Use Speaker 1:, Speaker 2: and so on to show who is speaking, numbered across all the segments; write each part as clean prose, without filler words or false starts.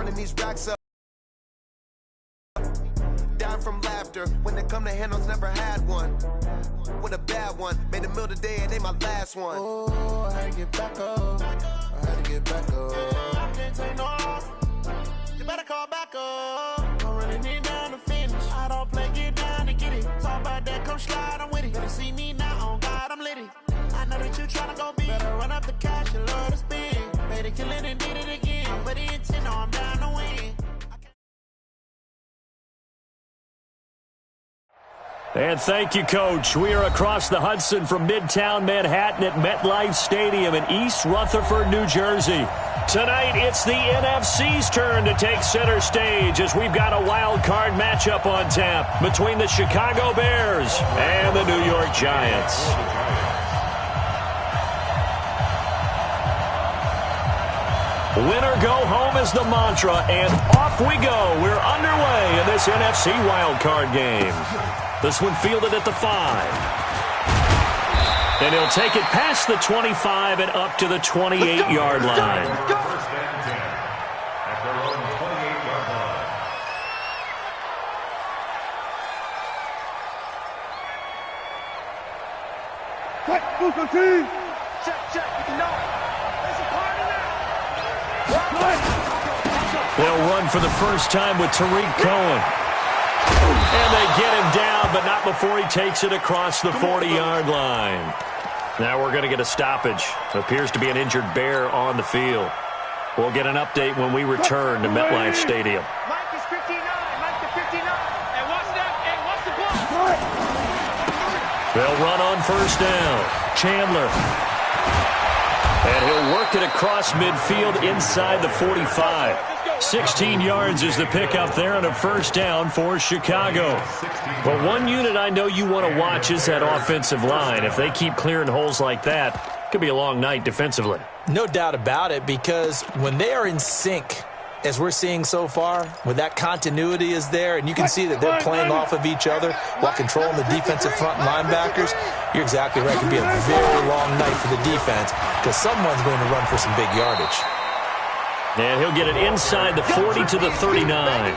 Speaker 1: running these racks up. Down from laughter. When they come to handles, never had one. With a bad one. Made a meal today and they my last one. Oh, I had to get back up. I had to get back up. I can't take no off. You better call back up. Don't really need down to finish. I don't play, get down to get it. Talk about that, come slide, I'm with it. Better see me now, on God, I'm litty. I know that you tryna go big. Better run up the cash and love to spin. Made it, kill it, and did it again. But the intent, no, I'm down to win.
Speaker 2: And thank you, Coach. We are across the Hudson from Midtown Manhattan at MetLife Stadium in East Rutherford, New Jersey. Tonight, it's the NFC's turn to take center stage as we've got a wild card matchup on tap between the Chicago Bears and the New York Giants. Win or go home is the mantra, and off we go. We're underway in this NFC wildcard game. This one fielded at the 5. And he'll take it past the 25 and up to the 28-yard line.
Speaker 3: First and 10 at their own 28-yard line.
Speaker 4: Check, you know. There's a party now.
Speaker 2: They'll run for the first time with Tariq Cohen. And they get him down, but not before he takes it across the 40-yard line. Now we're going to get a stoppage. Appears to be an injured Bear on the field. We'll get an update when we return to MetLife Stadium.
Speaker 4: Mike is 59. Mike the 59. And watch that. And watch the block.
Speaker 2: They'll run on first down. Chandler. And he'll work it across midfield inside the 45. 16 yards is the pickup there and a first down for Chicago. But one unit I know you want to watch is that offensive line. If they keep clearing holes like that, it could be a long night defensively.
Speaker 5: No doubt about it, because when they are in sync, as we're seeing so far, when that continuity is there, and you can see that they're playing off of each other while controlling the defensive front linebackers, you're exactly right. It could be a very long night for the defense because someone's going to run for some big yardage.
Speaker 2: And he'll get it inside the 40 to the 39.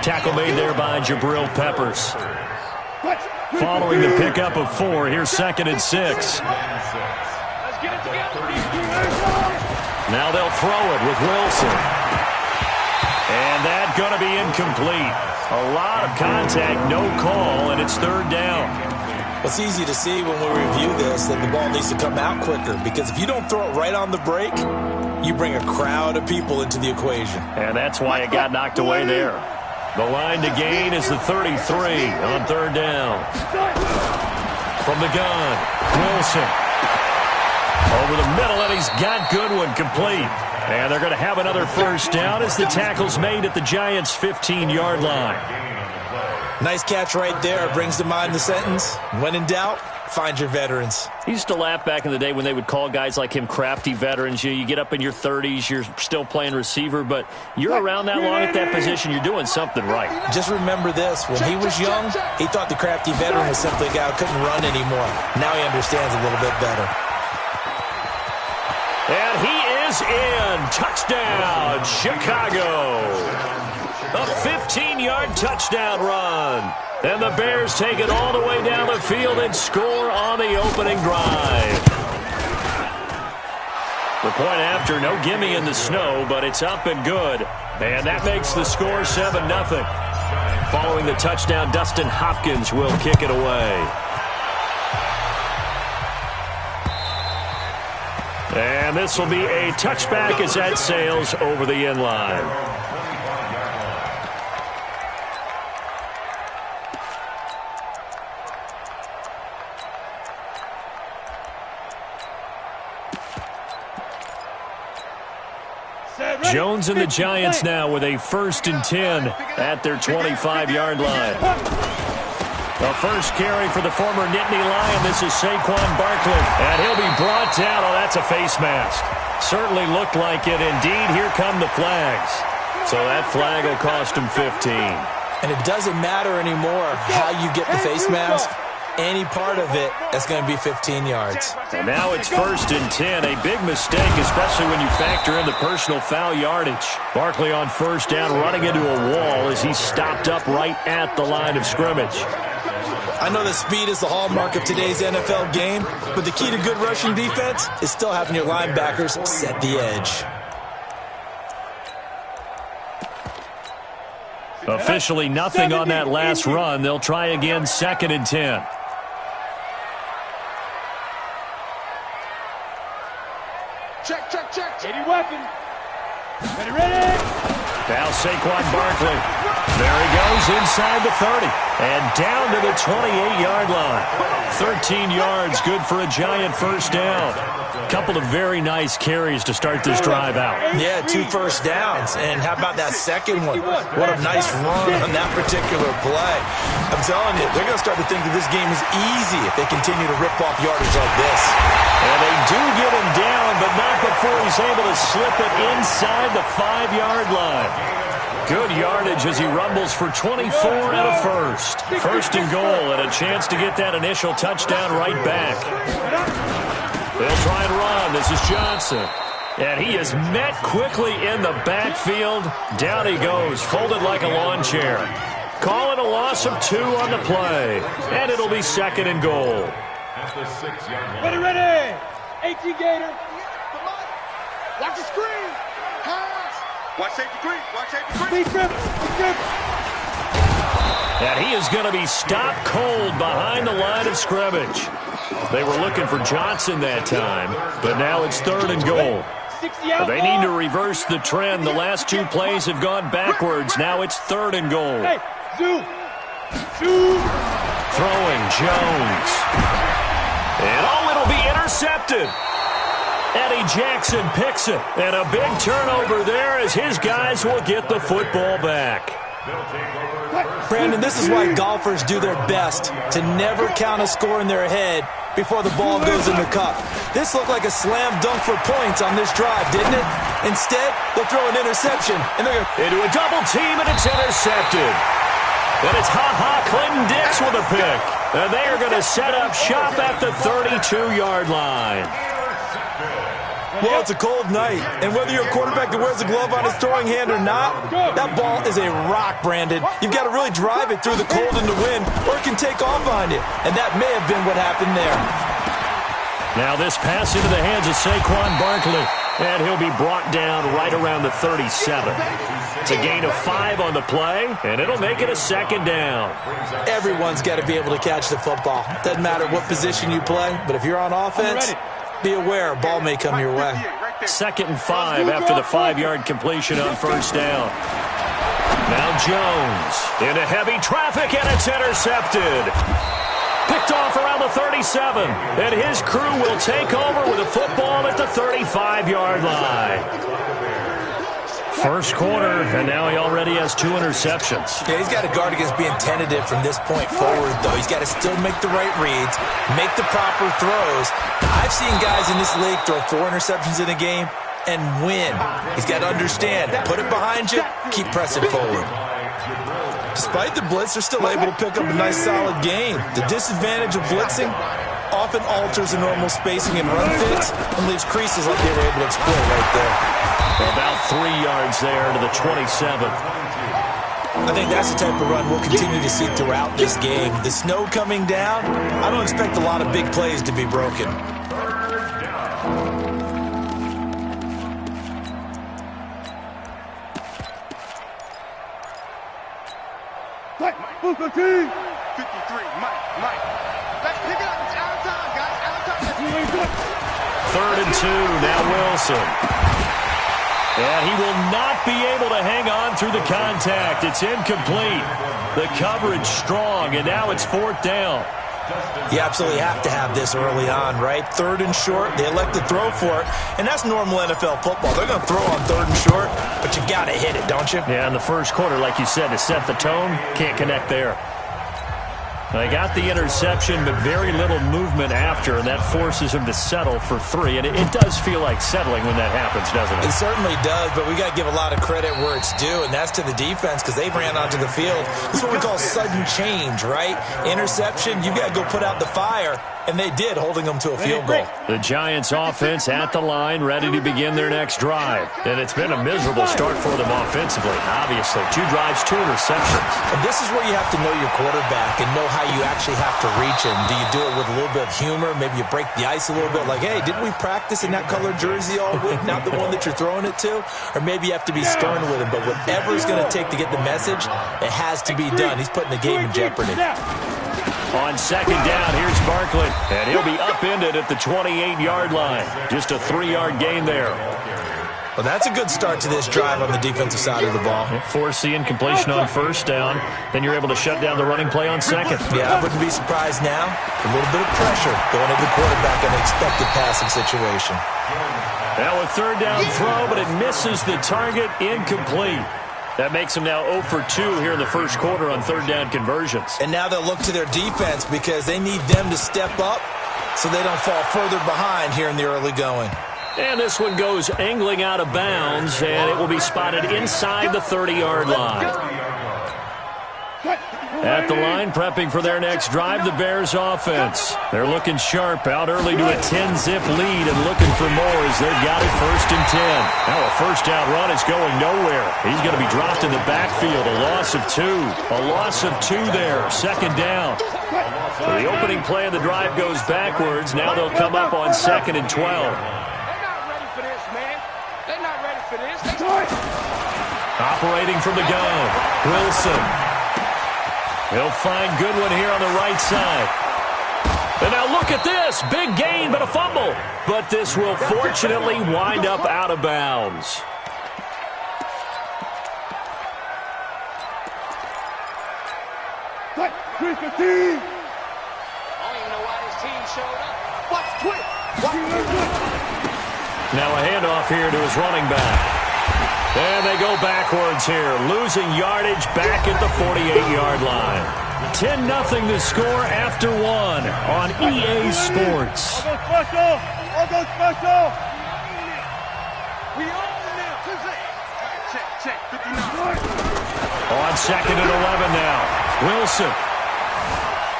Speaker 2: Tackle made there by Jabril Peppers. Following the pickup of 4, here's 2nd and 6. Now they'll throw it with Wilson. And that's going to be incomplete. A lot of contact, no call, and it's 3rd down.
Speaker 5: It's easy to see when we review this that the ball needs to come out quicker, because if you don't throw it right on the break, you bring a crowd of people into the equation.
Speaker 2: And that's why it got knocked away there. The line to gain is the 33 on 3rd down. From the gun, Wilson. Over the middle, and he's got Goodwin complete. And they're going to have another first down as the tackle's made at the Giants' 15-yard line.
Speaker 5: Nice catch right there. Brings to mind the sentence, when in doubt, find your veterans.
Speaker 2: He used to laugh back in the day when they would call guys like him crafty veterans. You get up in your 30s, you're still playing receiver, but you're around that long at that position, you're doing something right.
Speaker 5: Just remember this. When he was young, he thought the crafty veteran was simply a guy who couldn't run anymore. Now he understands a little bit better.
Speaker 2: And he is in. Touchdown, Chicago. A 15-yard touchdown run. And the Bears take it all the way down the field and score on the opening drive. The point after, no gimme in the snow, but it's up and good. And that makes the score 7-0. Following the touchdown, Dustin Hopkins will kick it away. And this will be a touchback as that sails over the end line. Jones and the Giants now with a 1st and 10 at their 25-yard line. The first carry for the former Nittany Lion. This is Saquon Barkley. And he'll be brought down. Oh, that's a face mask. Certainly looked like it. Indeed, here come the flags. So that flag will cost him 15.
Speaker 5: And it doesn't matter anymore how you get the face mask. any part of it, that's going to be 15 yards.
Speaker 2: And now it's 1st and 10. A big mistake, especially when you factor in the personal foul yardage. Barkley on 1st down, running into a wall as he's stopped up right at the line of scrimmage.
Speaker 5: I know that speed is the hallmark of today's NFL game, but the key to good rushing defense is still having your linebackers set the edge.
Speaker 2: Officially nothing on that last run. They'll try again, 2nd and 10.
Speaker 4: Check. Any weapon. Ready.
Speaker 2: Now Saquon Barkley. There he goes inside the 30. And down to the 28-yard line. 13 yards, good for a giant 1st down. Couple of very nice carries to start this drive out.
Speaker 5: Yeah, 2 first downs. And how about that second one? What a nice run on that particular play. I'm telling you, they're going to start to think that this game is easy if they continue to rip off yardage like this.
Speaker 2: And they do get him down, but not before he's able to slip it inside the 5-yard line. Good yardage as he rumbles for 24 and a first. 1st and goal and a chance to get that initial touchdown right back. They'll try and run. This is Johnson. And he is met quickly in the backfield. Down he goes, folded like a lawn chair. Calling a loss of 2 on the play. And it'll be 2nd and goal.
Speaker 4: Ready. 18 Gator. Watch the screen. Pass. Watch safety three. Big trip.
Speaker 2: And he is going to be stopped cold behind the line of scrimmage. They were looking for Johnson that time, but now it's 3rd and goal. They need to reverse the trend. The last 2 plays have gone backwards. Now it's 3rd and goal. Throwing Jones. And it'll be intercepted. Eddie Jackson picks it. And a big turnover there as his guys will get the football back.
Speaker 5: Brandon, this is why golfers do their best to never count a score in their head before the ball goes in the cup. This looked like a slam dunk for points on this drive, didn't it? Instead, they'll throw an interception. And they're
Speaker 2: into a double team, and it's intercepted. And it's Clinton Dix with a pick. And they are going to set up shop at the 32-yard line.
Speaker 5: Well, it's a cold night, and whether you're a quarterback that wears a glove on his throwing hand or not, that ball is a rock, Brandon. You've got to really drive it through the cold and the wind, or it can take off on you, and that may have been what happened there.
Speaker 2: Now this pass into the hands of Saquon Barkley, and he'll be brought down right around the 37. It's a gain of 5 on the play, and it'll make it a 2nd down.
Speaker 5: Everyone's got to be able to catch the football. Doesn't matter what position you play, but if you're on offense, be aware, a ball may come your way.
Speaker 2: 2nd and 5 after the 5-yard completion on 1st down. Now Jones into heavy traffic, and it's intercepted. Picked off around the 37, and his crew will take over with a football at the 35-yard line. First quarter, and now he already has 2 interceptions.
Speaker 5: Yeah, he's got to guard against being tentative from this point forward, though. He's got to still make the right reads, make the proper throws. I've seen guys in this league throw 4 interceptions in a game and win. He's got to understand, put it behind you, keep pressing forward. Despite the blitz, they're still able to pick up a nice, solid gain. The disadvantage of blitzing often alters the normal spacing and run fits and leaves creases like they were able to exploit right there.
Speaker 2: About 3 yards there to the 27.
Speaker 5: I think that's the type of run we'll continue to see throughout this game. The snow coming down, I don't expect a lot of big plays to be broken.
Speaker 4: Mike, 53, Mike. Let's pick it up. It's out of time, guys. Out of time.
Speaker 2: 3rd and 2, now Wilson. And he will not be able to hang on through the contact. It's incomplete. The coverage strong, and now it's 4th down.
Speaker 5: You absolutely have to have this early on, right? 3rd and short, they elect to throw for it, and that's normal NFL football. They're going to throw on 3rd and short, but you got to hit it, don't you?
Speaker 2: Yeah, in the first quarter, like you said, to set the tone, can't connect there. They got the interception, but very little movement after, and that forces him to settle for 3. And it does feel like settling when that happens, doesn't it?
Speaker 5: It certainly does, but we got to give a lot of credit where it's due, and that's to the defense because they ran onto the field. This is what we call sudden change, right? Interception, you got to go put out the fire, and they did, holding them to a field goal.
Speaker 2: The Giants offense at the line, ready to begin their next drive. And it's been a miserable start for them offensively, obviously. 2 drives, 2 interceptions.
Speaker 5: And this is where you have to know your quarterback and know how you actually have to reach him. Do you do it with a little bit of humor? Maybe you break the ice a little bit like, hey, didn't we practice in that colored jersey all week, not the one that you're throwing it to? Or maybe you have to be stern with him. But whatever it's going to take to get the message, it has to be done. He's putting the game in jeopardy.
Speaker 2: On second down, here's Barkley, and he'll be upended at the 28-yard line. Just a 3-yard gain there.
Speaker 5: Well, that's a good start to this drive on the defensive side of the ball.
Speaker 2: Force the incompletion on first down. Then you're able to shut down the running play on second.
Speaker 5: Yeah, I wouldn't be surprised now. A little bit of pressure going into the quarterback in an expected passing situation.
Speaker 2: Now a third down throw, but it misses the target, incomplete. That makes them now 0 for 2 here in the first quarter on third down conversions.
Speaker 5: And now they'll look to their defense because they need them to step up so they don't fall further behind here in the early going.
Speaker 2: And this one goes angling out of bounds, and it will be spotted inside the 30-yard line. At the line, prepping for their next drive, the Bears offense. They're looking sharp, out early to a 10-zip lead and looking for more as they've got it 1st and 10. Now a first down run is going nowhere. He's going to be dropped in the backfield, a loss of 2. A loss of 2 there, 2nd down. So the opening play of the drive goes backwards. Now they'll come up on 2nd and 12. Operating from the gun, Wilson. He'll find Goodwin here on the right side. And now look at this. Big gain, but a fumble. But this will fortunately wind up out of bounds.
Speaker 4: I don't even know why this team showed up. Watch quick.
Speaker 2: Now a handoff here to his running back. And they go backwards here, losing yardage back at the 48-yard line. 10-0 the score after 1 on EA Sports.
Speaker 4: I'll go special. We own now. Check. 59.
Speaker 2: On 2nd and 11 now. Wilson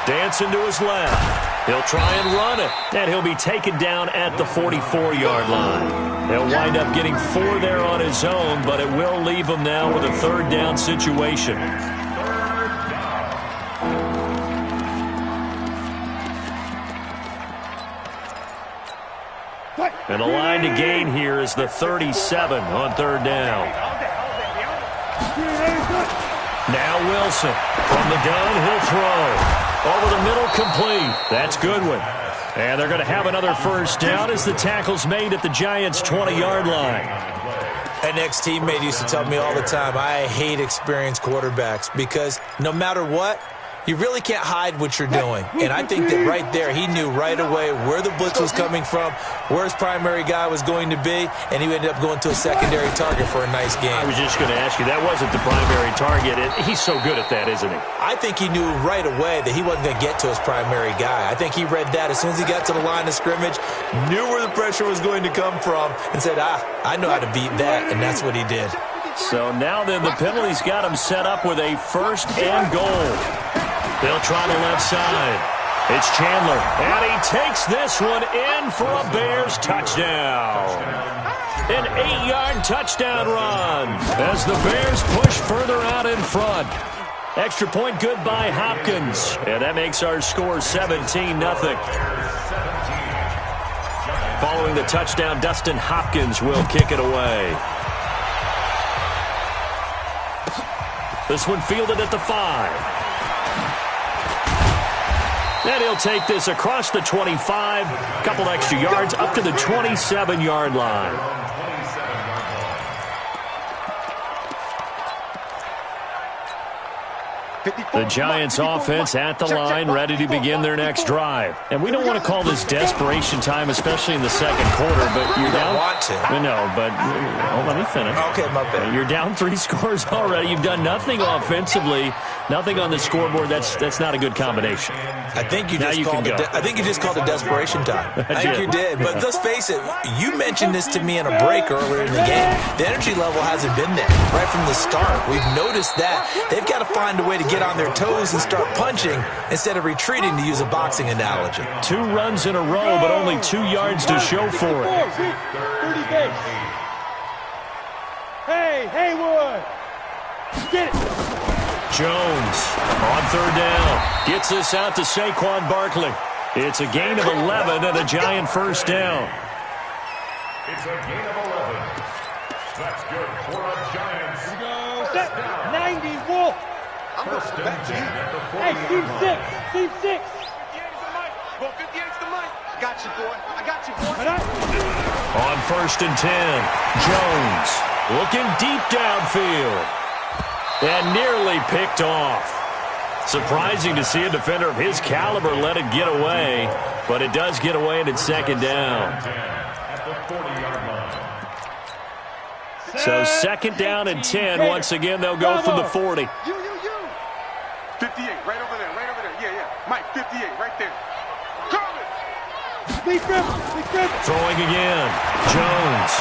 Speaker 2: dancing to his left. He'll try and run it, and he'll be taken down at the 44-yard line. He'll wind up getting 4 there on his own, but it will leave him now with a 3rd down situation. And the line to gain here is the 37 on 3rd down. Now Wilson from the gun, he'll throw. Over the middle, complete. That's Goodwin. And they're going to have another first down as the tackle's made at the Giants' 20-yard line.
Speaker 5: An ex-teammate used to tell me all the time, I hate experienced quarterbacks because no matter what, you really can't hide what you're doing. And I think that right there, he knew right away where the blitz was coming from, where his primary guy was going to be, and he ended up going to a secondary target for a nice game.
Speaker 2: I was just going to ask you, that wasn't the primary target. He's so good at that, isn't he?
Speaker 5: I think he knew right away that he wasn't going to get to his primary guy. I think he read that as soon as he got to the line of scrimmage, knew where the pressure was going to come from, and said, I know how to beat that, and that's what he did.
Speaker 2: So now then, the penalty's got him set up with a 1st and goal. They'll try the left side. It's Chandler, and he takes this one in for a Bears touchdown. An 8-yard touchdown run as the Bears push further out in front. Extra point good by Hopkins, and that makes our score 17-0. Following the touchdown, Dustin Hopkins will kick it away. This one fielded at the 5. And he'll take this across the 25, a couple extra yards, up to the 27-yard line. The Giants offense at the line, ready to begin their next drive. And we don't want to call this desperation time, especially in the second quarter, but you're down.
Speaker 5: Want to.
Speaker 2: No, but let me finish.
Speaker 5: Okay, my bad.
Speaker 2: You're down 3 scores already. You've done nothing offensively, nothing on the scoreboard. That's not a good combination.
Speaker 5: I think you just called it desperation time. I think you did. But let's face it, you mentioned this to me in a break earlier in the game. The energy level hasn't been there right from the start. We've noticed that. They've got to find a way to get on their toes and start punching instead of retreating, to use a boxing analogy.
Speaker 2: 2 runs in a row, but only 2 yards to show for it.
Speaker 4: 30 base. Hey, Haywood. Get it.
Speaker 2: Jones on 3rd down. Gets this out to Saquon Barkley. It's a gain of 11 and a Giant first down.
Speaker 3: It's a gain of 11. That's good for a Giants.
Speaker 4: Here we go. Set. 90, Wolf. I'm going to back to you. Hey, Team 6. 58's the mic. Well, 58's the mic. Got you, boy. I got you, boy.
Speaker 2: On 1st and 10, Jones looking deep downfield. And nearly picked off. Surprising to see a defender of his caliber let it get away, but it does get away and it's 2nd down.
Speaker 3: At the 40-yard line.
Speaker 2: So 2nd down and 10. Once again, they'll go from the 40.
Speaker 4: 58, right over there. Yeah. Mike, 58, right there.
Speaker 2: Throwing again. Jones.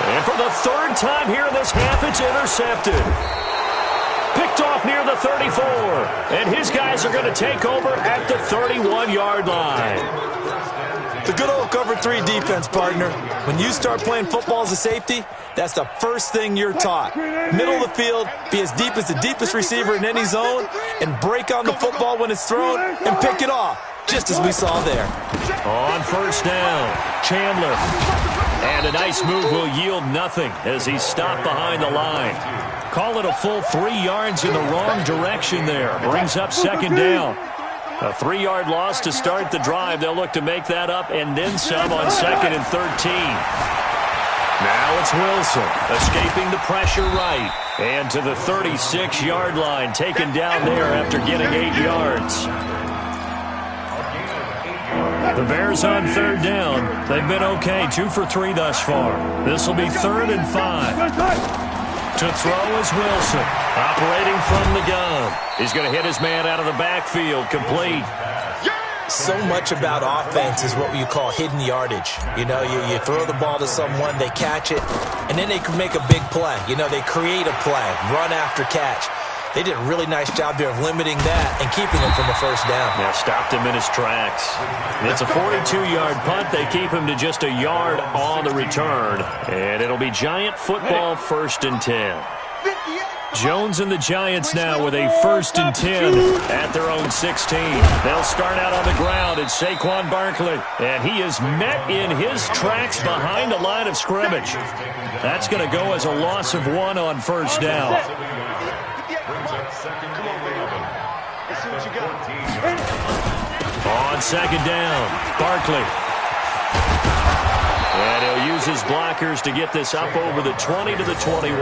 Speaker 2: And for the 3rd time here in this half, it's intercepted. Picked off near the 34. And his guys are going to take over at the 31-yard line.
Speaker 5: The good old cover 3 defense, partner. When you start playing football as a safety, that's the first thing you're taught. Middle of the field, be as deep as the deepest receiver in any zone, and break on the football when it's thrown and pick it off, just as we saw there.
Speaker 2: On 1st down, Chandler. And a nice move will yield nothing as he's stopped behind the line. Call it a full 3 yards in the wrong direction there. Brings up 2nd down. A 3-yard loss to start the drive. They'll look to make that up and then some on 2nd and 13. Now it's Wilson escaping the pressure right. And to the 36-yard line, taken down there after getting 8 yards. The Bears on 3rd down. They've been okay, 2 for 3 thus far. This will be 3rd and 5. To throw is Wilson, operating from the gun. He's going to hit his man out of the backfield, complete.
Speaker 5: So much about offense is what you call hidden yardage. You know, you throw the ball to someone, they catch it, and then they can make a big play. You know, they create a play, run after catch. They did a really nice job there of limiting that and keeping him from a 1st down.
Speaker 2: Yeah, stopped him in his tracks. It's a 42-yard punt. They keep him to just a yard on the return. And it'll be Giant football, 1st and 10. Jones and the Giants now with a 1st and 10 at their own 16. They'll start out on the ground. It's Saquon Barkley. And he is met in his tracks behind the line of scrimmage. That's going to go as a loss of 1 on 1st down. On 2nd down, Barkley. And he'll use his blockers to get this up over the 20 to the 21.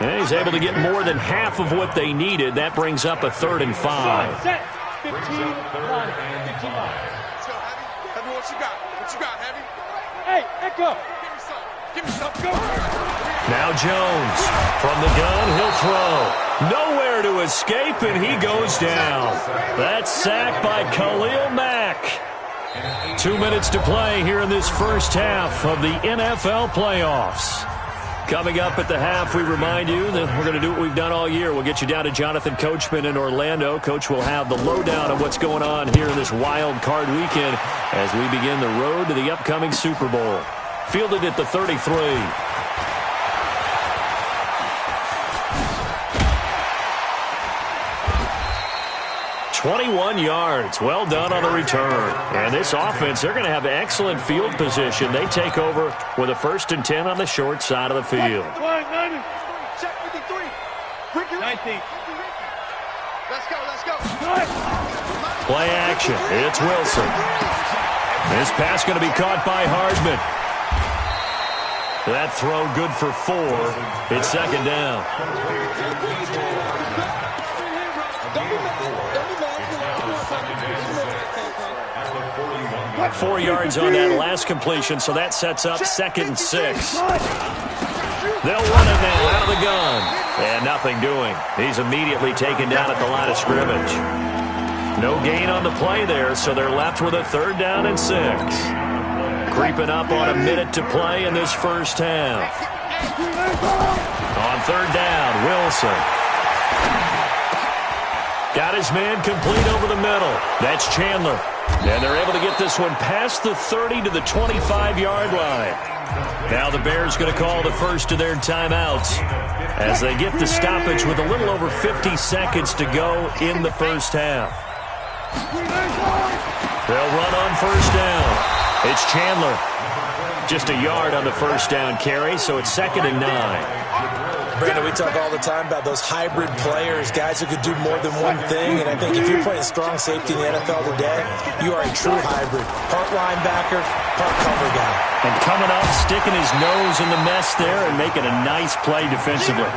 Speaker 2: And he's able to get more than half of what they needed. That brings up a 3rd and 5.
Speaker 4: Set. 15 line. 15 line. Let's go, Heavy. Heavy, what you got? What you got, Heavy? Hey, Echo. Give me some. Go.
Speaker 2: Now Jones. From the gun, he'll throw. Nowhere to escape, and he goes down. That's sacked by Khalil Mack. 2 minutes to play here in this first half of the NFL playoffs. Coming up at the half, we remind you that we're going to do what we've done all year. We'll get you down to Jonathan Coachman in Orlando. Coach will have the lowdown of what's going on here in this wild card weekend as we begin the road to the upcoming Super Bowl. Fielded at the 33. 21 yards. Well done on the return. And this offense, they're going to have excellent field position. They take over with a 1st and 10 on the short side of the field.
Speaker 4: Check 53. 19. Let's go.
Speaker 2: Play action. It's Wilson. This pass going to be caught by Hardman. That throw good for 4. It's 2nd down. 4 yards on that last completion, so that sets up 2nd and 6. They'll run it now out of the gun. And nothing doing. He's immediately taken down at the line of scrimmage. No gain on the play there, so they're left with a 3rd down and 6. Creeping up on a minute to play in this first half. On 3rd down, Wilson. Got his man complete over the middle. That's Chandler. And they're able to get this one past the 30 to the 25-yard line. Now the Bears going to call the first of their timeouts as they get the stoppage with a little over 50 seconds to go in the first half. They'll run on 1st down. It's Chandler. Just a yard on the 1st down carry, so it's 2nd and 9.
Speaker 5: Brandon, we talk all the time about those hybrid players, guys who could do more than one thing, and I think if you're playing strong safety in the NFL today, you are a true hybrid. Part linebacker, part cover guy.
Speaker 2: And coming up, sticking his nose in the mess there and making a nice play defensively.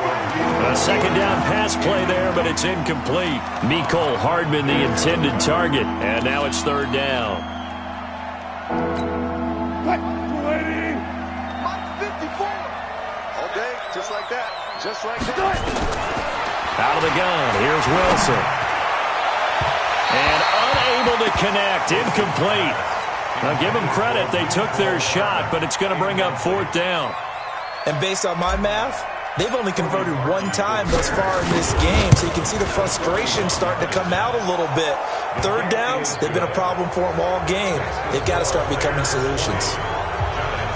Speaker 2: A 2nd down pass play there, but it's incomplete. Mecole Hardman, the intended target, and now it's 3rd down.
Speaker 4: Okay, just like that. Just like that.
Speaker 2: Out of the gun, here's Wilson. And unable to connect, incomplete. Now give them credit, they took their shot, but it's going to bring up 4th down.
Speaker 5: And based on my math, they've only converted 1 time thus far in this game, so you can see the frustration starting to come out a little bit. 3rd downs, they've been a problem for them all game. They've got to start becoming solutions.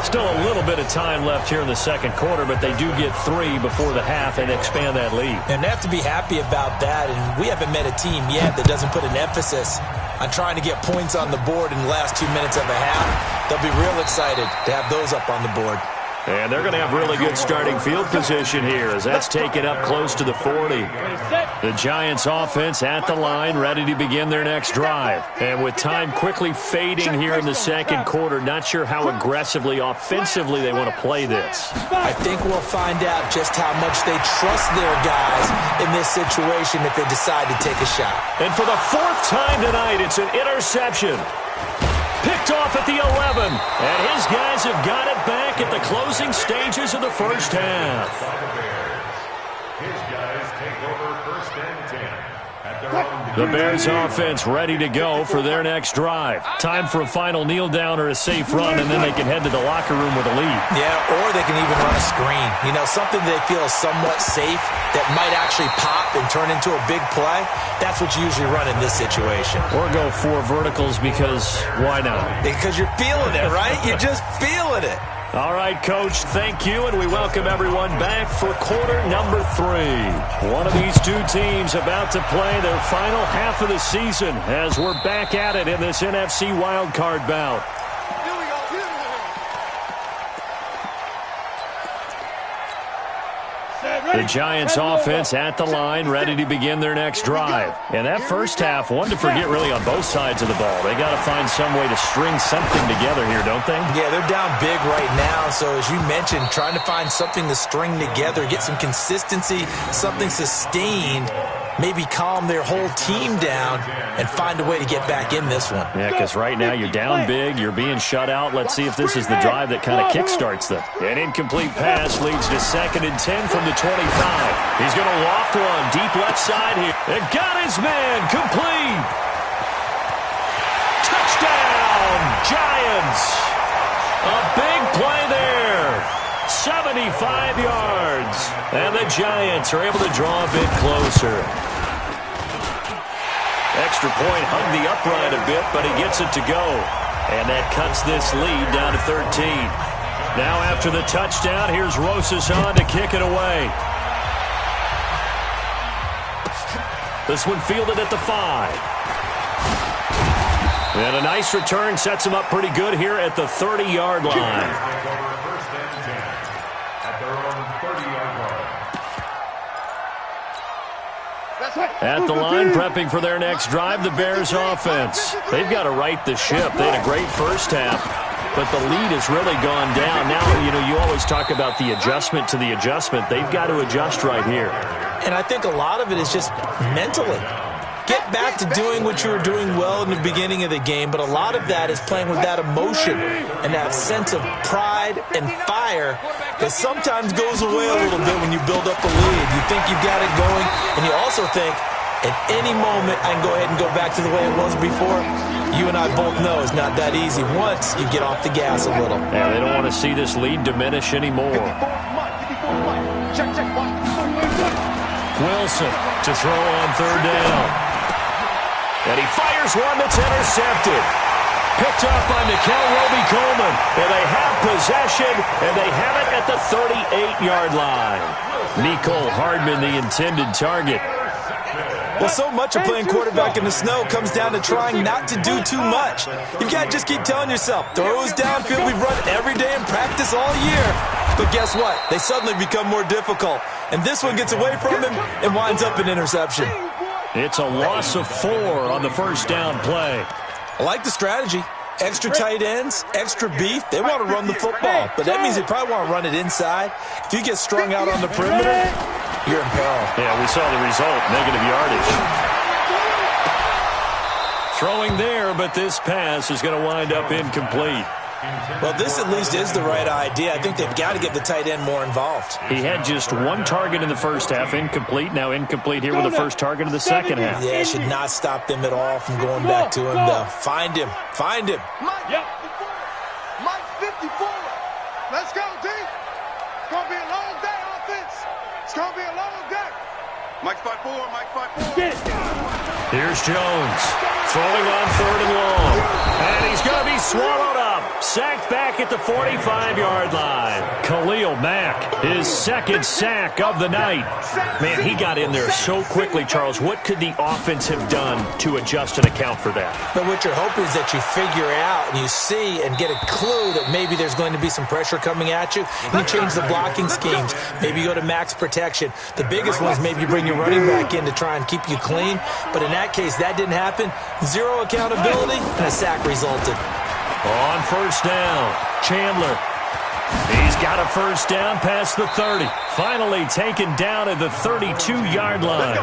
Speaker 2: Still a little bit of time left here in the 2nd quarter, but they do get 3 before the half and expand that lead.
Speaker 5: And they have to be happy about that, and we haven't met a team yet that doesn't put an emphasis on trying to get points on the board in the last 2 minutes of a half. They'll be real excited to have those up on the board.
Speaker 2: And they're going to have really good starting field position here as that's taken up close to the 40. The Giants offense at the line, ready to begin their next drive. And with time quickly fading here in the 2nd quarter, not sure how aggressively, offensively they want to play this.
Speaker 5: I think we'll find out just how much they trust their guys in this situation if they decide to take a shot.
Speaker 2: And for the 4th time tonight, it's an interception. Picked off at the 11, and his guys have got it back at the closing stages of the first half.
Speaker 3: His guys take over 1st and 10 at their own.
Speaker 2: The Bears offense ready to go for their next drive. Time for a final kneel down or a safe run, and then they can head to the locker room with a lead.
Speaker 5: Yeah, or they can even run a screen. You know, something they feel is somewhat safe that might actually pop and turn into a big play. That's what you usually run in this situation.
Speaker 2: Or go 4 verticals because why not?
Speaker 5: Because you're feeling it, right? You're just feeling it.
Speaker 2: All right, Coach, thank you, and we welcome everyone back for quarter number 3. One of these 2 teams about to play their final half of the season as we're back at it in this NFC wildcard bout. The Giants offense at the line, ready to begin their next drive. And that first half, one to forget really on both sides of the ball. They got to find some way to string something together here, don't they?
Speaker 5: Yeah, they're down big right now. So as you mentioned, trying to find something to string together, get some consistency, something sustained, maybe calm their whole team down and find a way to get back in this one.
Speaker 2: Yeah, because right now you're down big, you're being shut out. Let's see if this is the drive that kind of kickstarts them. An incomplete pass leads to 2nd and 10 from the 25. He's going to loft one deep left side here. And got his man complete. Touchdown, Giants. A big play there. 75 yards. And the Giants are able to draw a bit closer. Extra point hung the upright a bit, but he gets it to go. And that cuts this lead down to 13. Now after the touchdown, here's Rosas on to kick it away. This one fielded at the 5. And a nice return sets him up pretty good here at the 30-yard line. At the line, prepping for their next drive, the Bears offense. They've got to right the ship. They had a great first half, but the lead has really gone down. Now, you always talk about the adjustment to the adjustment. They've got to adjust right here.
Speaker 5: And I think a lot of it is just mentally. get back to doing what you were doing well in the beginning of the game, but a lot of that is playing with that emotion and that sense of pride and fire that sometimes goes away a little bit when you build up a lead. You think you've got it going, and you also think, at any moment, I can go ahead and go back to the way it was before. You and I both know it's not that easy once you get off the gas a little.
Speaker 2: Yeah, they don't want to see this lead diminish anymore. Wilson to throw on third down. And he fires one that's intercepted. Picked off by Nickel Roby-Coleman. And they have possession, and they have it at the 38-yard line. Nicole Hardman, the intended target.
Speaker 5: Well, so much of playing quarterback in the snow comes down to trying not to do too much. You've got to just keep telling yourself, throws downfield we've run every day in practice all year. But guess what? They suddenly become more difficult. And this one gets away from him and winds up an interception.
Speaker 2: It's a loss of 4 on the first down play.
Speaker 5: I like the strategy. Extra tight ends, extra beef. They want to run the football, but that means they probably want to run it inside. If you get strung out on the perimeter, you're in peril.
Speaker 2: Yeah, we saw the result, negative yardage. Throwing there, but this pass is going to wind up incomplete.
Speaker 5: Well, this at least is the right idea. I think they've got to get the tight end more involved.
Speaker 2: He had just 1 target in the first half, incomplete. Now incomplete here with the first target of the second half.
Speaker 5: Yeah, it should not stop them at all from going back to him, though. Find him. Find him.
Speaker 4: Mike 54. Let's go, D. It's going to be a long day, offense. It's going to be a long day. Mike 5-4, Mike 5-4.
Speaker 2: Here's Jones throwing on third and long. And he's going to be swallowed up. Sacked back at the 45-yard line. Khalil Mack, his second sack of the night. Man, he got in there so quickly, Charles. What could the offense have done to adjust and account for that?
Speaker 5: But what you're hoping is that you figure out and you see and get a clue that maybe there's going to be some pressure coming at you. And you change the blocking schemes. Maybe you go to max protection. The biggest one is maybe you bring your running back in to try and keep you clean. But in that case, that didn't happen. 0 accountability, and a sack resulted.
Speaker 2: On first down, Chandler. He's got a first down past the 30. Finally taken down at the 32-yard line.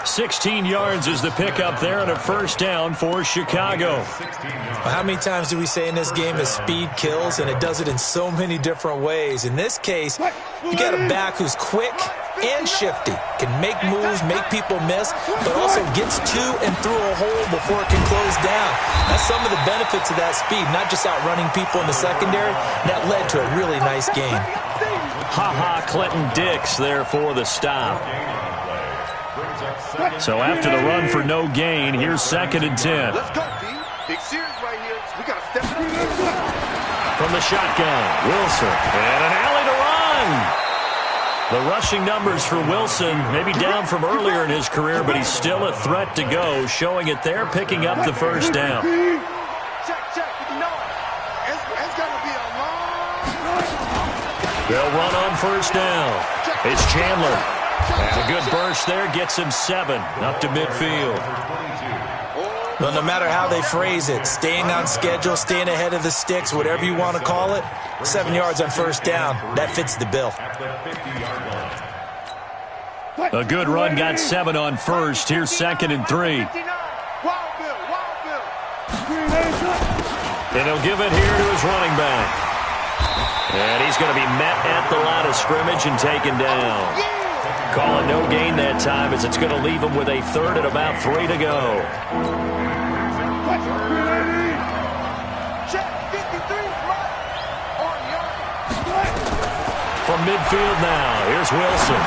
Speaker 2: 16 yards is the pickup there and a first down for Chicago.
Speaker 5: Well, how many times do we say in this game that speed kills, and it does it in so many different ways? In this case, you got a back who's quick and shifty, can make moves, make people miss, but also gets to and through a hole before it can close down. That's some of the benefits of that speed, not just outrunning people in the secondary. That led to a really nice game.
Speaker 2: Clinton Dix there for the stop. So after the run for no gain, here's 2nd and 10.
Speaker 4: Let's go, D. Big series right here. We got to step it up.
Speaker 2: From the shotgun, Wilson. And an alley to run. The rushing numbers for Wilson, maybe down from earlier in his career, but he's still a threat to go, showing it there, picking up the first down.
Speaker 4: Check. You know it. It's going to be a long...
Speaker 2: They'll run on first down. It's Chandler. And a good burst there gets him 7 up to midfield.
Speaker 5: Well, no matter how they phrase it, staying on schedule, staying ahead of the sticks, whatever you want to call it, 7 yards on first down, that fits the bill.
Speaker 2: A good run got 7 on first. Here's 2nd and 3. And he'll give it here to his running back. And he's going to be met at the line of scrimmage and taken down. Calling no gain that time as it's going to leave him with a third and about 3 to go. From midfield now, here's Wilson.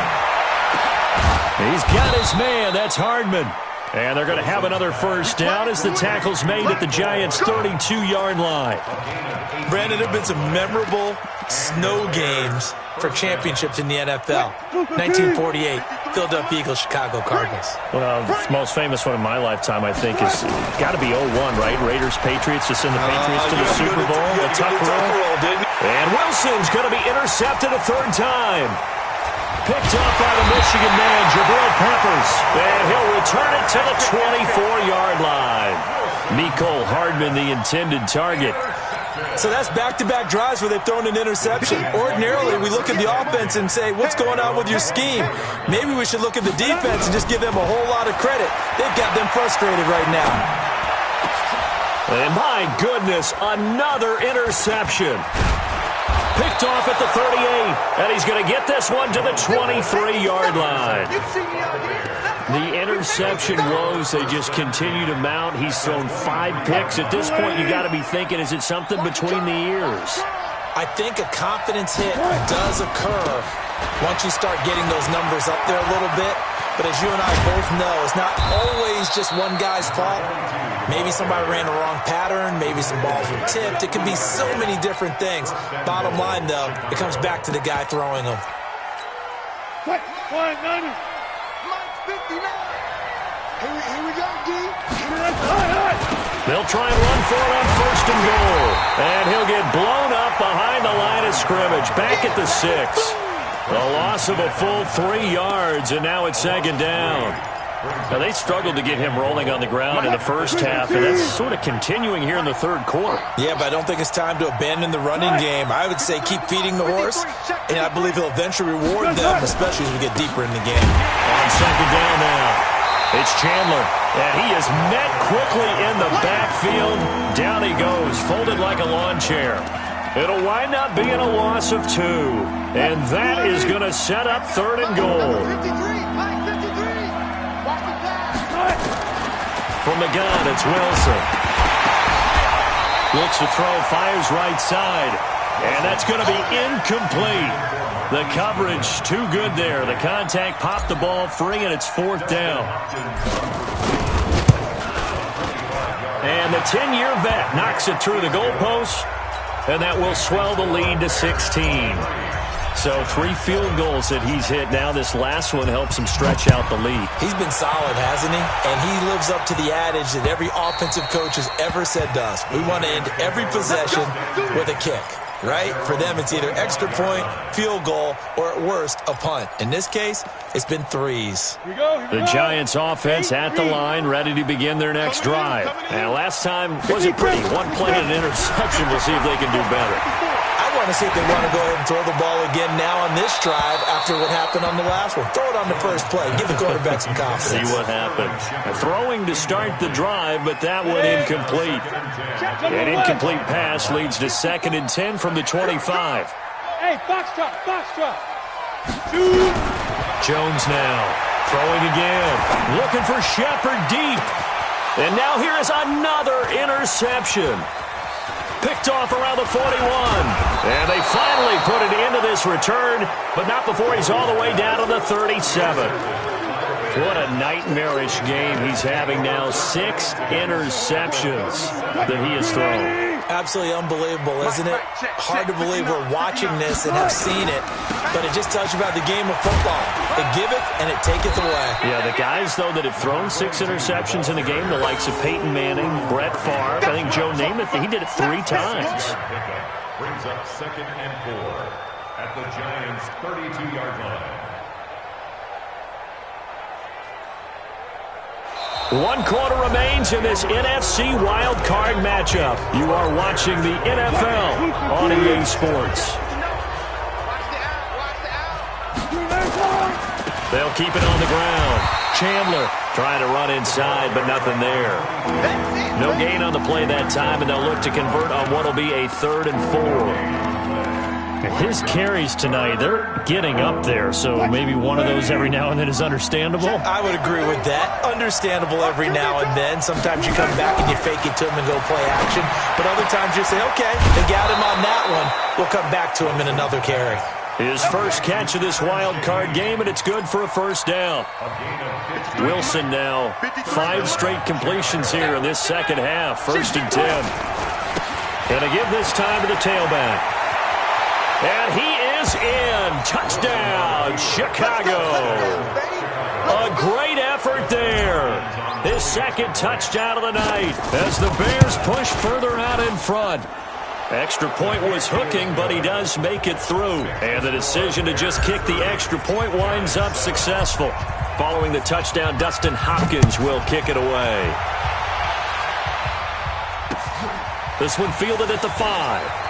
Speaker 2: He's got his man, that's Hardman. And they're going to have another first down as the tackle's made at the Giants' 32-yard line.
Speaker 5: Brandon, there have been some memorable snow games for championships in the NFL. 1948, Philadelphia Eagles, Chicago Cardinals.
Speaker 2: Well, the most famous one in my lifetime, I think, is got to be 01, right? Raiders, Patriots, to send the Patriots to the Super Bowl. The tuck roll, didn't he? And Wilson's going to be intercepted a third time. Picked up by the Michigan man, Jabril Peppers. And he'll return it to the 24-yard line. Nicole Hardman, the intended target.
Speaker 5: So that's back-to-back drives where they've thrown an interception. Ordinarily, we look at the offense and say, what's going on with your scheme? Maybe we should look at the defense and just give them a whole lot of credit. They've got them frustrated right now.
Speaker 2: And my goodness, another interception. Picked off at the 38, and he's going to get this one to the 23-yard line. The interception woes, they just continue to mount. He's thrown 5 picks. At this point, you got to be thinking, is it something between the ears?
Speaker 5: I think a confidence hit does occur once you start getting those numbers up there a little bit. But as you and I both know, it's not always just one guy's fault. Maybe somebody ran the wrong pattern. Maybe some balls were tipped. It can be so many different things. Bottom line, though, it comes back to the guy throwing them.
Speaker 4: Quick, 190. Mike 59. Here we go, D.
Speaker 2: They'll try and run for it on 1st and goal. And he'll get blown up behind the line of scrimmage. Back at the 6. A loss of a full 3 yards, and now it's 2nd down. Now, they struggled to get him rolling on the ground in the first half, and that's sort of continuing here in the 3rd quarter.
Speaker 5: Yeah, but I don't think it's time to abandon the running game. I would say keep feeding the horse, and I believe he'll eventually reward them, especially as we get deeper in the game.
Speaker 2: On 2nd down now, it's Chandler, and he is met quickly in the backfield. Down he goes, folded like a lawn chair. It'll wind up being a loss of 2, and that is going to set up 3rd and goal. From the gun, it's Wilson. Looks to throw, fires right side, and that's going to be incomplete. The coverage too good there. The contact popped the ball free, and it's 4th down. And the 10-year vet knocks it through the goalpost. And that will swell the lead to 16. So 3 field goals that he's hit now. This last one helps him stretch out the lead.
Speaker 5: He's been solid, hasn't he? And he lives up to the adage that every offensive coach has ever said to us. We want to end every possession with a kick, right? For them, it's either extra point, field goal, or at worst, a punt. In this case, it's been 3s.
Speaker 2: The Giants offense at the line, ready to begin their next drive. And last time wasn't pretty. 1 play and an interception. We'll see if they can do better.
Speaker 5: I want to see if they want to go ahead and throw the ball again now on this drive after what happened on the last one. Throw it on the first play. Give the quarterback some confidence.
Speaker 2: See what happens. Throwing to start the drive, but that one incomplete. An incomplete pass leads to 2nd and 10 from the 25.
Speaker 4: Hey, box drop.
Speaker 2: Jones now throwing again, looking for Shepard deep. And now here is another interception. Picked off around the 41. And they finally put it into this return, but not before he's all the way down to the 37. What a nightmarish game he's having now. 6 interceptions that he has thrown.
Speaker 5: Absolutely unbelievable, isn't it? Hard to believe we're watching this and have seen it, but it just tells you about the game of football. It giveth and it taketh away.
Speaker 2: Yeah, the guys, though, that have thrown 6 interceptions in the game, the likes of Peyton Manning, Brett Favre, I think Joe Namath, he did it 3 times.
Speaker 3: Brings up 2nd and 4 at the Giants' 32-yard line.
Speaker 2: 1 quarter remains in this NFC Wild Card matchup. You are watching the NFL on EA Sports. They'll keep it on the ground. Chandler trying to run inside, but nothing there. No gain on the play that time, and they'll look to convert on what will be a 3rd and 4. His carries tonight, they're getting up there, so maybe one of those every now and then is understandable.
Speaker 5: I would agree with that. Understandable every now and then. Sometimes you come back and you fake it to him and go play action. But other times you say, okay, they got him on that one. We'll come back to him in another carry.
Speaker 2: His first catch of this wild card game, and it's good for a 1st down. Wilson now, 5 straight completions here in this 2nd half. 1st and 10. Gonna give this time to the tailback. And he is in. Touchdown, Chicago. A great effort there. His 2nd touchdown of the night as the Bears push further out in front. Extra point was hooking, but he does make it through. And the decision to just kick the extra point winds up successful. Following the touchdown, Dustin Hopkins will kick it away. This one fielded at the 5.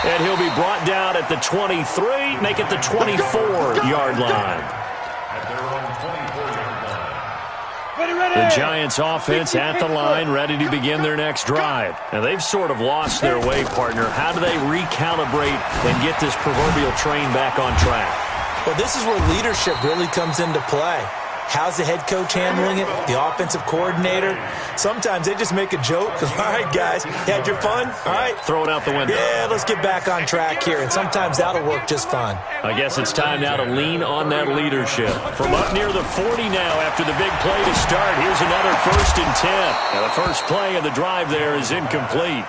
Speaker 2: And he'll be brought down at the 23, make it the 24-yard line.
Speaker 3: At their own 24-yard line.
Speaker 2: The Giants offense at the line, ready to begin their next drive. Now, they've sort of lost their way, partner. How do they recalibrate and get this proverbial train back on track?
Speaker 5: Well, this is where leadership really comes into play. How's the head coach handling it? The offensive coordinator? Sometimes they just make a joke. All right, guys, you had your fun? All right.
Speaker 2: Throw it out the window.
Speaker 5: Yeah, let's get back on track here. And sometimes that'll work just fine.
Speaker 2: I guess it's time now to lean on that leadership. From up near the 40 now after the big play to start, here's another 1st and 10. Now, the first play of the drive there is incomplete.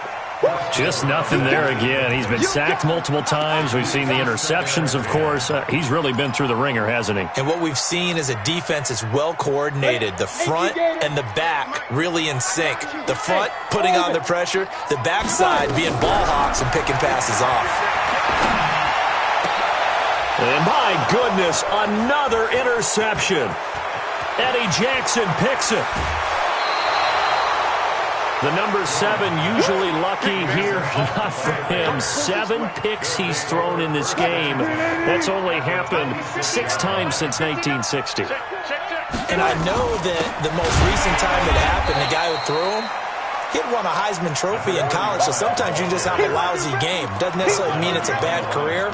Speaker 2: Just nothing there again. He's been sacked multiple times. We've seen the interceptions, of course. He's really been through the ringer, hasn't he?
Speaker 5: And what we've seen is a defense that's well coordinated. The front and the back really in sync. The front putting on the pressure. The backside being ball hawks and picking passes off.
Speaker 2: And my goodness, another interception. Eddie Jackson picks it. The number 7 usually lucky here, not for him. 7 picks he's thrown in this game. That's only happened 6 times since 1960.
Speaker 5: And I know that the most recent time it happened, the guy who threw him, he'd won a Heisman Trophy in college, so sometimes you just have a lousy game. Doesn't necessarily mean it's a bad career,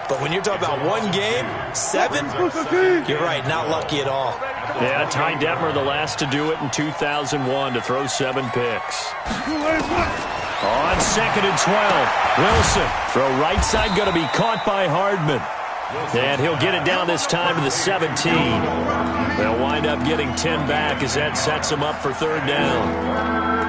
Speaker 5: but when you're talking about one game, 7, you're right, not lucky at all.
Speaker 2: Yeah, Ty Detmer, the last to do it in 2001, to throw 7 picks. On 2nd and 12, Wilson, throw right side, going to be caught by Hardman. And he'll get it down this time to the 17. They'll wind up getting 10 back as that sets them up for 3rd down.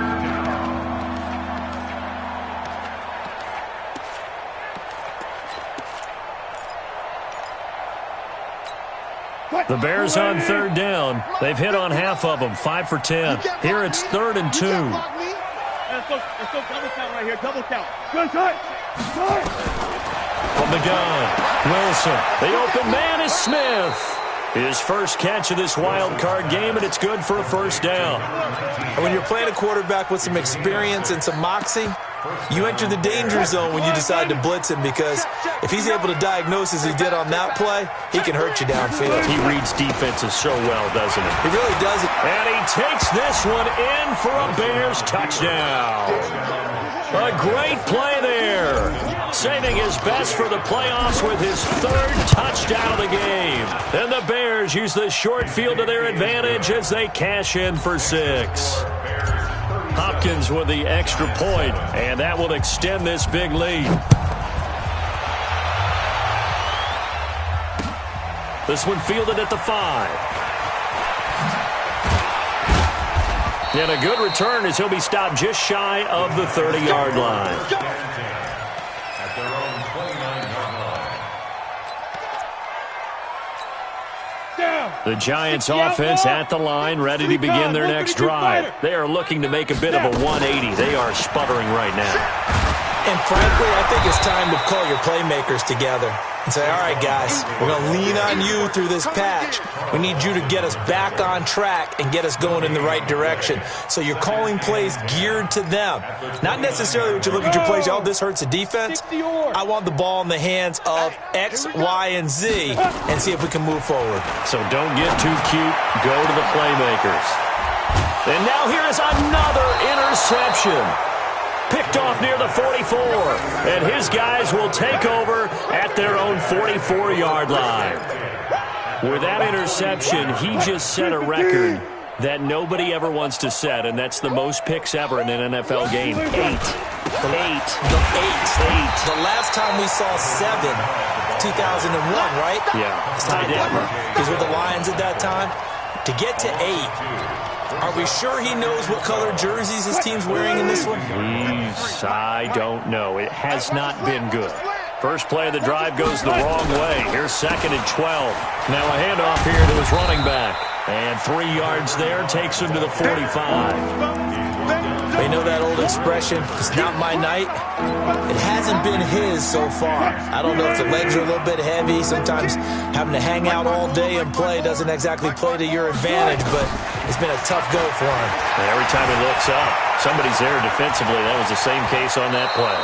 Speaker 2: The Bears on 3rd down. They've hit on half of them, 5 for 10. Here it's 3rd and 2.
Speaker 4: Let's go double count right here, double count. Good, good.
Speaker 2: From the gun, Wilson. The open man is Smith. His first catch of this wild card game, and it's good for a 1st down.
Speaker 5: And when you're playing a quarterback with some experience and some moxie, you enter the danger zone when you decide to blitz him, because if he's able to diagnose as he did on that play, he can hurt you downfield.
Speaker 2: He reads defenses so well, doesn't he?
Speaker 5: He really does it.
Speaker 2: And he takes this one in for a Bears touchdown. A great play there. Saving his best for the playoffs with his 3rd touchdown of the game. And the Bears use the short field to their advantage as they cash in for 6. Hopkins with the extra point, and that will extend this big lead. This one fielded at the 5. And a good return as he'll be stopped just shy of the 30-yard line.
Speaker 3: At their own 29-yard line.
Speaker 2: The Giants offense at the line, ready to begin their next drive. They are looking to make a bit of a 180. They are sputtering right now.
Speaker 5: And frankly, I think it's time to call your playmakers together and say, all right, guys, we're going to lean on you through this patch. We need you to get us back on track and get us going in the right direction. So you're calling plays geared to them. Not necessarily what you look at your plays, oh, this hurts the defense. I want the ball in the hands of X, Y, and Z and see if we can move forward.
Speaker 2: So don't get too cute. Go to the playmakers. And now here is another interception. Picked off near the 44. And his guys will take over at their own 44-yard line. With that interception, he just set a record that nobody ever wants to set, and that's the most picks ever in an NFL game. 8.
Speaker 5: The last time we saw 7, 2001, right?
Speaker 2: Yeah.
Speaker 5: It's Ty Detmer. He's with the Lions at that time. To get to 8, are we sure he knows what color jerseys his team's wearing in this one?
Speaker 2: I don't know. It has not been good. First play of the drive goes the wrong way. Here's 2nd and 12. Now a handoff here to his running back. And 3 yards there takes him to the 45.
Speaker 5: They know that old expression, it's not my night. It hasn't been his so far. I don't know if the legs are a little bit heavy. Sometimes having to hang out all day and play doesn't exactly play to your advantage, but It's been a tough go for him.
Speaker 2: And every time he looks up, somebody's there defensively. That was the same case on that play.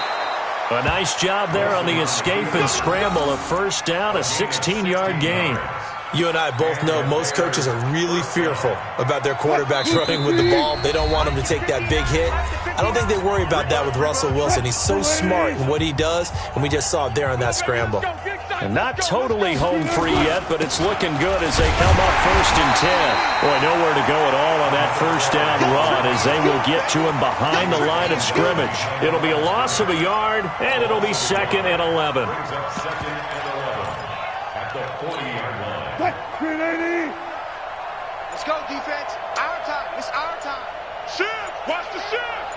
Speaker 2: A nice job there on the escape and scramble. A first down, a 16-yard gain.
Speaker 5: You and I both know most coaches are really fearful about their quarterbacks running with the ball. They don't want him to take that big hit. I don't think they worry about that with Russell Wilson. He's so smart in what he does, and we just saw it there on that scramble.
Speaker 2: And not totally home free yet, but it's looking good as they come up 1st and 10. Boy, nowhere to go at all on that first down run as they will get to him behind the line of scrimmage. It'll be a loss of a yard, and it'll be 2nd and 11.
Speaker 3: At the 40-yard line.
Speaker 4: Let's go, defense. Our time. It's our time. Shift. Watch the shift.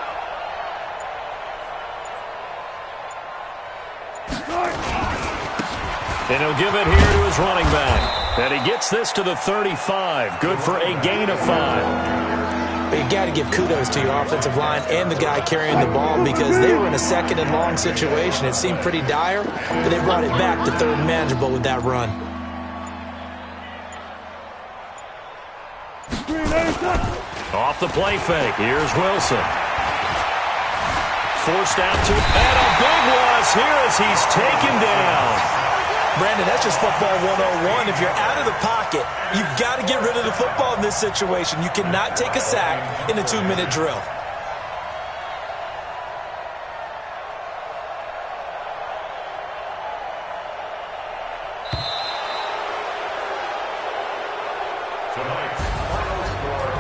Speaker 2: And he'll give it here to his running back. And he gets this to the 35. Good for a gain of 5.
Speaker 5: But you got to give kudos to your offensive line and the guy carrying the ball because they were in a 2nd and long situation. It seemed pretty dire, but they brought it back to 3rd and manageable with that run.
Speaker 2: Off the play fake. Here's Wilson. Forced out to, and a big loss here as he's taken down.
Speaker 5: Brandon, that's just football 101. If you're out of the pocket, you've got to get rid of the football in this situation. You cannot take a sack in a 2-minute drill.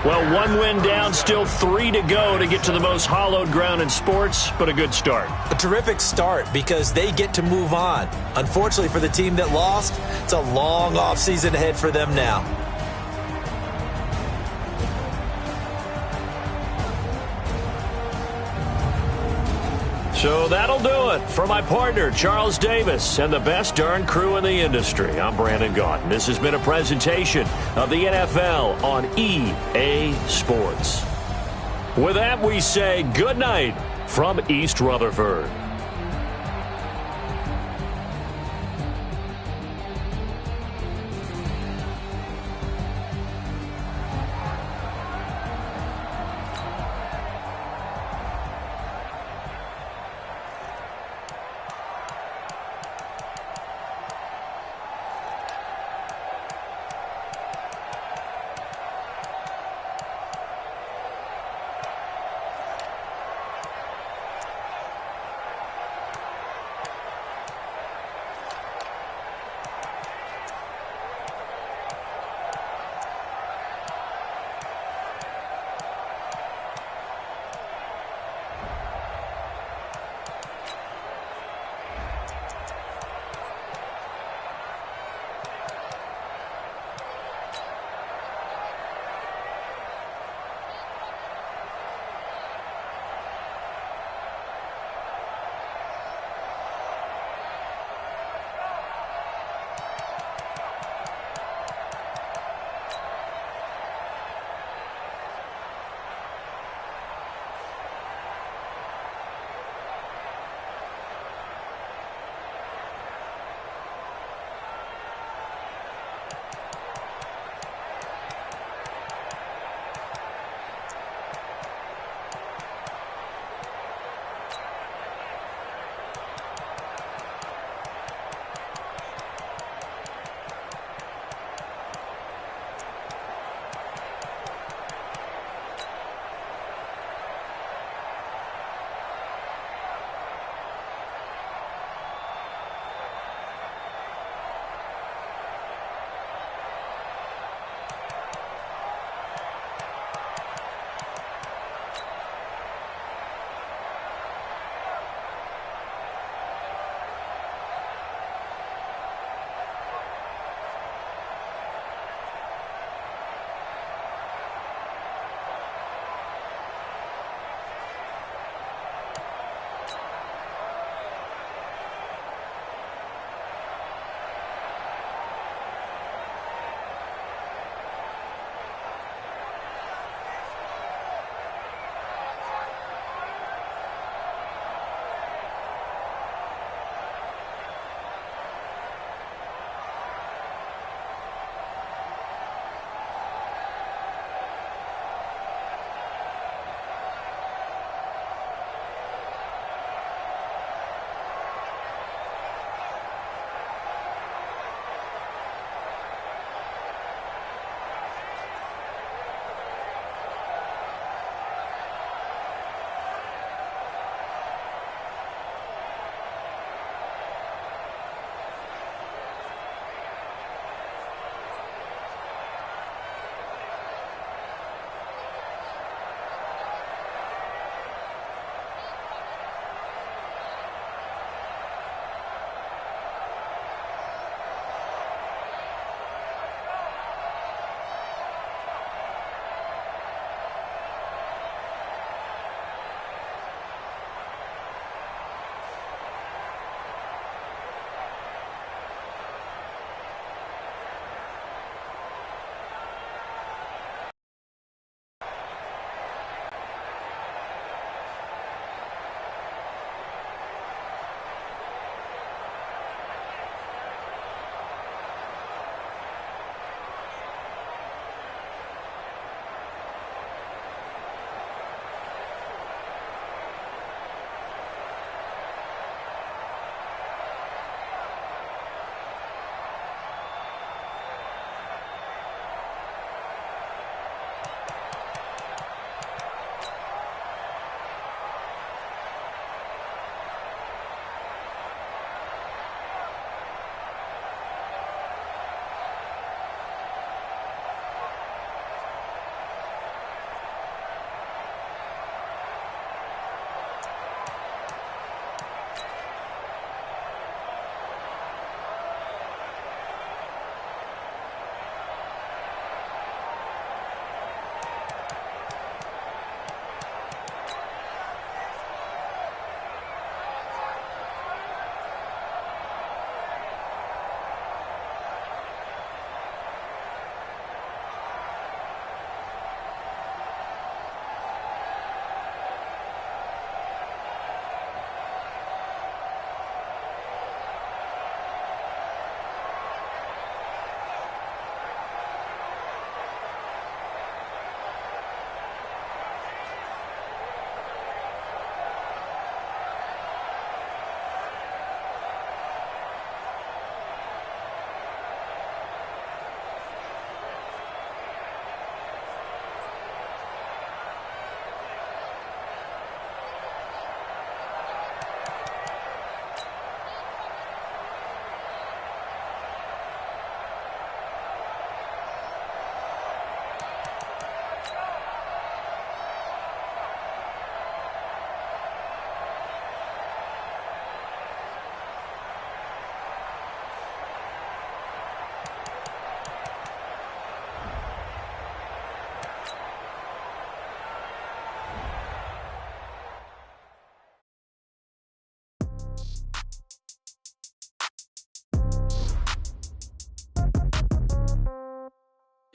Speaker 2: Well, 1 win down, still 3 to go to get to the most hallowed ground in sports, but a good start.
Speaker 5: A terrific start because they get to move on. Unfortunately for the team that lost, it's a long offseason ahead for them now.
Speaker 2: So that'll do it for my partner, Charles Davis, and the best darn crew in the industry. I'm Brandon Gaudin. This has been a presentation of the NFL on EA Sports. With that, we say good night from East Rutherford.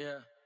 Speaker 6: Yeah.